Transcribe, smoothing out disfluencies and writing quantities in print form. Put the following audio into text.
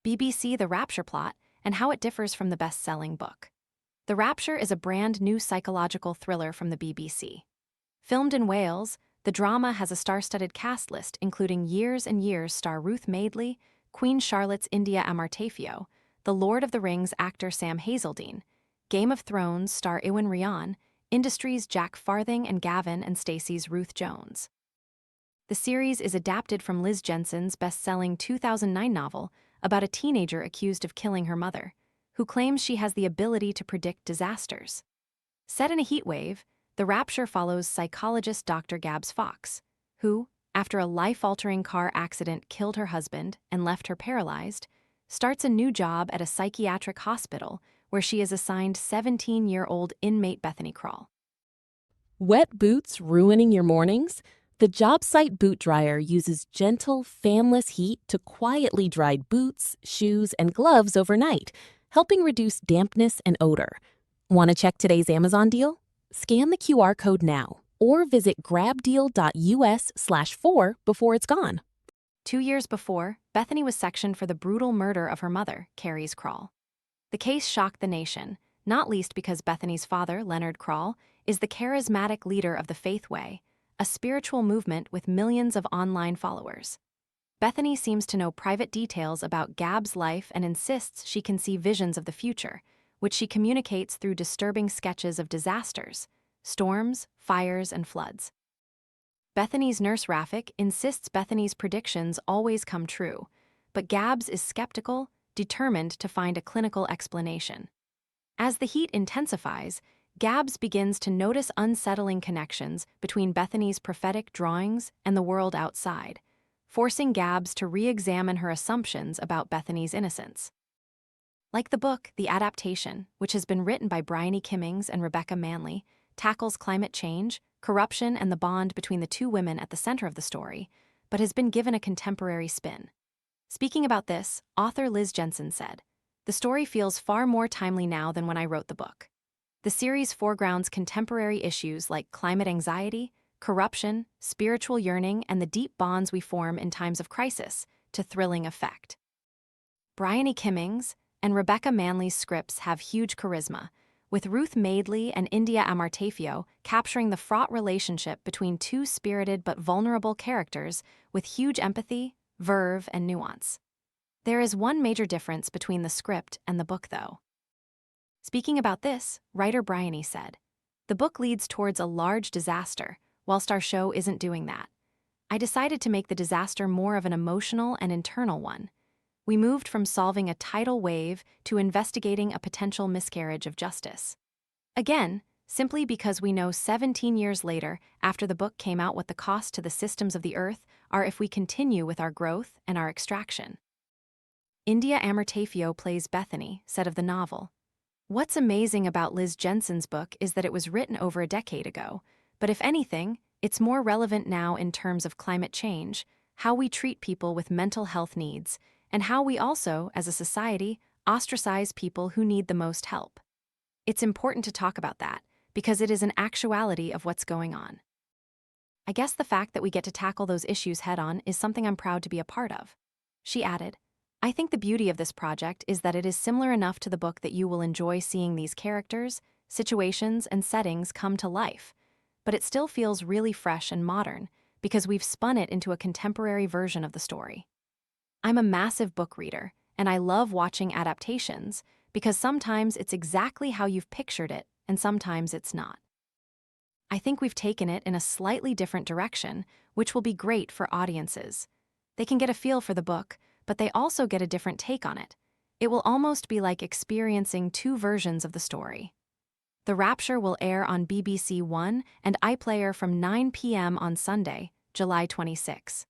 BBC The Rapture plot and how it differs from the best-selling book. The Rapture is a brand new psychological thriller from the BBC. Filmed in Wales, the drama has a star-studded cast list including Years and Years star Ruth Madeley, Queen Charlotte's India Amarteifio, The Lord of the Rings actor Sam Hazeldine, Game of Thrones star Iwan Rheon, Industry's Jack Farthing and Gavin and Stacey's Ruth Jones. The series is adapted from Liz Jensen's best-selling 2009 novel about a teenager accused of killing her mother, who claims she has the ability to predict disasters. Set in a heatwave, The Rapture follows psychologist Dr Gabs Fox, who, after a life-altering car accident killed her husband and left her paralyzed, starts a new job at a psychiatric hospital where she is assigned 17-year-old inmate Bethany Krall. Wet boots ruining your mornings? The job site boot dryer uses gentle, fanless heat to quietly dry boots, shoes, and gloves overnight, helping reduce dampness and odor. Want to check today's Amazon deal? Scan the QR code now or visit grabdeal.us/4 before it's gone. 2 years before, Bethany was sectioned for the brutal murder of her mother, Carrie's Krall. The case shocked the nation, not least because Bethany's father, Leonard Krall, is the charismatic leader of the Faith Way, a spiritual movement with millions of online followers. Bethany seems to know private details about Gab's life and insists she can see visions of the future, which she communicates through disturbing sketches of disasters, storms, fires, and floods. Bethany's nurse Rafik insists Bethany's predictions always come true, but Gabs is skeptical, determined to find a clinical explanation. As the heat intensifies, Gabs begins to notice unsettling connections between Bethany's prophetic drawings and the world outside, forcing Gabs to re-examine her assumptions about Bethany's innocence. Like the book, the adaptation, which has been written by Bryony Kimmings and Rebecca Manley, tackles climate change, corruption, and the bond between the two women at the center of the story, but has been given a contemporary spin. Speaking about this, author Liz Jensen said, "The story feels far more timely now than when I wrote the book. The series foregrounds contemporary issues like climate anxiety, corruption, spiritual yearning, and the deep bonds we form in times of crisis, to thrilling effect." Bryony Kimmings and Rebecca Manley's scripts have huge charisma, with Ruth Madeley and India Amarteifio capturing the fraught relationship between two spirited but vulnerable characters with huge empathy, verve, and nuance. There is one major difference between the script and the book, though. Speaking about this, writer Bryony said, "The book leads towards a large disaster, whilst our show isn't doing that. I decided to make the disaster more of an emotional and internal one. We moved from solving a tidal wave to investigating a potential miscarriage of justice. Again, simply because we know 17 years later, after the book came out, what the cost to the systems of the earth are if we continue with our growth and our extraction." India Amarteifio plays Bethany, said of the novel, "What's amazing about Liz Jensen's book is that it was written over a decade ago, but if anything, it's more relevant now in terms of climate change, how we treat people with mental health needs, and how we also, as a society, ostracize people who need the most help. It's important to talk about that, because it is an actuality of what's going on. I guess the fact that we get to tackle those issues head-on is something I'm proud to be a part of." She added, "I think the beauty of this project is that it is similar enough to the book that you will enjoy seeing these characters, situations, and settings come to life, but it still feels really fresh and modern because we've spun it into a contemporary version of the story. I'm a massive book reader, and I love watching adaptations because sometimes it's exactly how you've pictured it, and sometimes it's not. I think we've taken it in a slightly different direction, which will be great for audiences. They can get a feel for the book, but they also get a different take on it. It will almost be like experiencing two versions of the story." The Rapture will air on BBC One and iPlayer from 9 p.m. on Sunday, July 26.